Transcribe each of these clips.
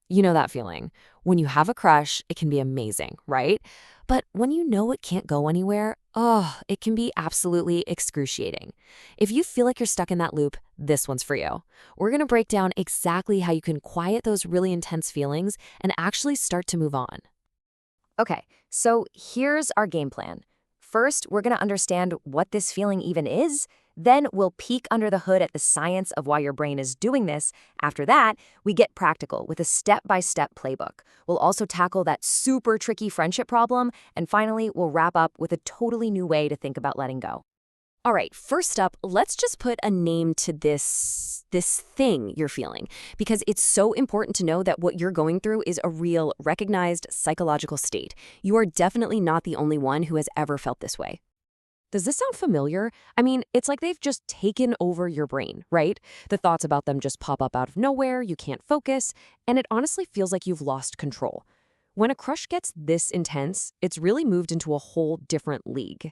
You know that feeling. When you have a crush, it can be amazing, right? But when you know it can't go anywhere, oh, it can be absolutely excruciating. If you feel like you're stuck in that loop, this one's for you. We're going to break down exactly how you can quiet those really intense feelings and actually start to move on. Okay, so here's our game plan. First, we're going to understand what this feeling even is. Then we'll peek under the hood at the science of why your brain is doing this. After that, we get practical with a step-by-step playbook. We'll also tackle that super tricky friendship problem. And finally, we'll wrap up with a totally new way to think about letting go. All right, first up, let's just put a name to this thing you're feeling because it's so important to know that what you're going through is a real recognized psychological state. You are definitely not the only one who has ever felt this way. Does this sound familiar? I mean, it's like they've just taken over your brain, right? The thoughts about them just pop up out of nowhere, you can't focus, and it honestly feels like you've lost control. When a crush gets this intense, it's really moved into a whole different league.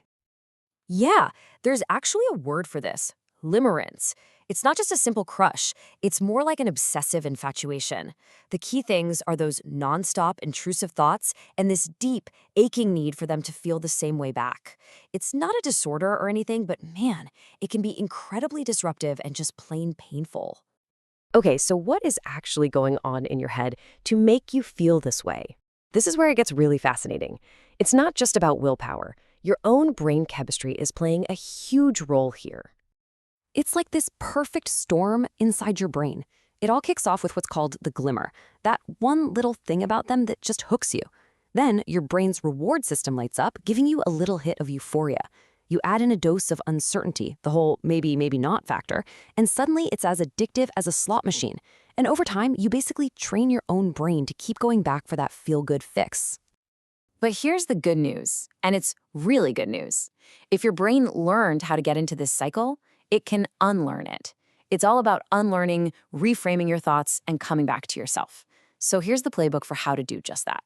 Yeah, there's actually a word for this, limerence. It's not just a simple crush, it's more like an obsessive infatuation. The key things are those nonstop, intrusive thoughts and this deep, aching need for them to feel the same way back. It's not a disorder or anything, but man, it can be incredibly disruptive and just plain painful. Okay, so what is actually going on in your head to make you feel this way? This is where it gets really fascinating. It's not just about willpower. Your own brain chemistry is playing a huge role here. It's like this perfect storm inside your brain. It all kicks off with what's called the glimmer, that one little thing about them that just hooks you. Then your brain's reward system lights up, giving you a little hit of euphoria. You add in a dose of uncertainty, the whole maybe, maybe not factor, and suddenly it's as addictive as a slot machine. And over time, you basically train your own brain to keep going back for that feel-good fix. But here's the good news, and it's really good news. If your brain learned how to get into this cycle, it can unlearn it. It's all about unlearning, reframing your thoughts, and coming back to yourself. So here's the playbook for how to do just that.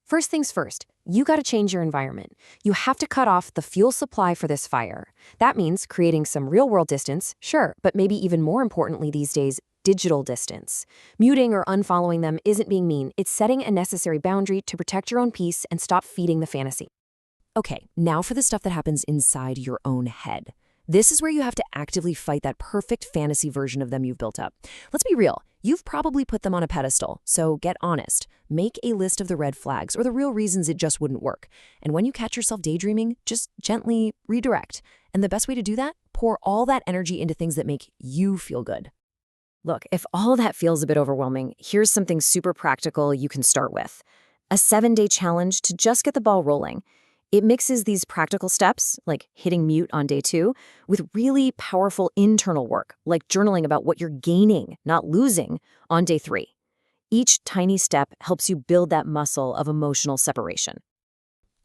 First things first, you got to change your environment. You have to cut off the fuel supply for this fire. That means creating some real-world distance, sure, but maybe even more importantly these days, digital distance. Muting or unfollowing them isn't being mean. It's setting a necessary boundary to protect your own peace and stop feeding the fantasy. Okay, now for the stuff that happens inside your own head. This is where you have to actively fight that perfect fantasy version of them you've built up. Let's be real. You've probably put them on a pedestal, so get honest. Make a list of the red flags or the real reasons it just wouldn't work. And when you catch yourself daydreaming, just gently redirect. And the best way to do that? Pour all that energy into things that make you feel good. Look, if all that feels a bit overwhelming, here's something super practical you can start with. A 7-day challenge to just get the ball rolling. It mixes these practical steps, like hitting mute on day 2, with really powerful internal work, like journaling about what you're gaining, not losing, on day 3. Each tiny step helps you build that muscle of emotional separation.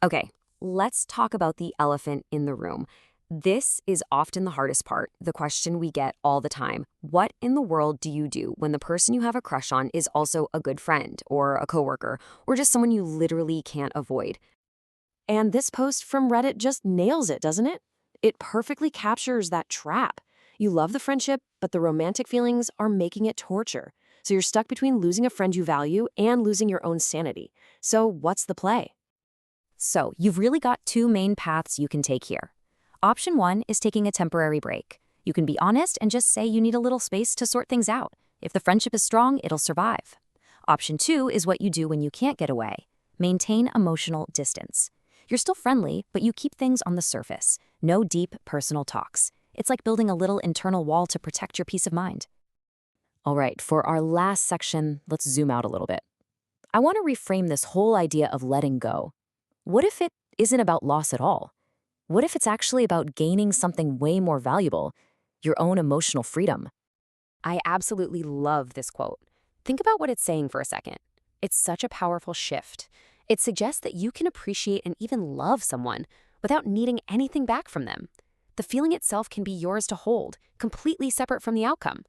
Okay, let's talk about the elephant in the room. This is often the hardest part, the question we get all the time. What in the world do you do when the person you have a crush on is also a good friend, or a coworker, or just someone you literally can't avoid? And this post from Reddit just nails it, doesn't it? It perfectly captures that trap. You love the friendship, but the romantic feelings are making it torture. So you're stuck between losing a friend you value and losing your own sanity. So what's the play? So you've really got 2 main paths you can take here. Option 1 is taking a temporary break. You can be honest and just say you need a little space to sort things out. If the friendship is strong, it'll survive. Option 2 is what you do when you can't get away. Maintain emotional distance. You're still friendly, but you keep things on the surface. No deep personal talks. It's like building a little internal wall to protect your peace of mind. All right, for our last section, let's zoom out a little bit. I want to reframe this whole idea of letting go. What if it isn't about loss at all? What if it's actually about gaining something way more valuable, your own emotional freedom? I absolutely love this quote. Think about what it's saying for a second. It's such a powerful shift. It suggests that you can appreciate and even love someone without needing anything back from them. The feeling itself can be yours to hold, completely separate from the outcome.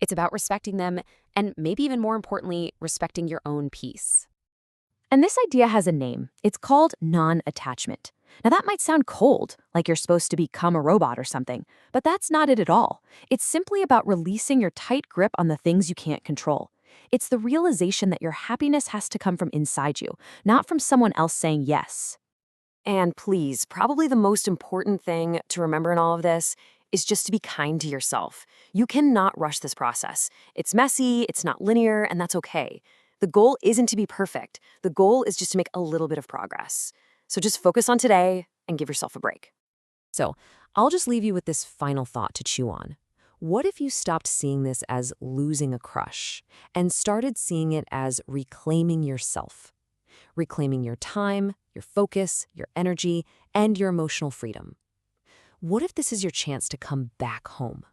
It's about respecting them and maybe even more importantly, respecting your own peace. And this idea has a name. It's called non-attachment. Now that might sound cold, like you're supposed to become a robot or something, but that's not it at all. It's simply about releasing your tight grip on the things you can't control. It's the realization that your happiness has to come from inside you, not from someone else saying yes. And please, probably the most important thing to remember in all of this is just to be kind to yourself. You cannot rush this process. It's messy, it's not linear, and that's okay. The goal isn't to be perfect. The goal is just to make a little bit of progress. So just focus on today and give yourself a break. So, I'll just leave you with this final thought to chew on. What if you stopped seeing this as losing a crush and started seeing it as reclaiming yourself? Reclaiming your time, your focus, your energy, and your emotional freedom. What if this is your chance to come back home?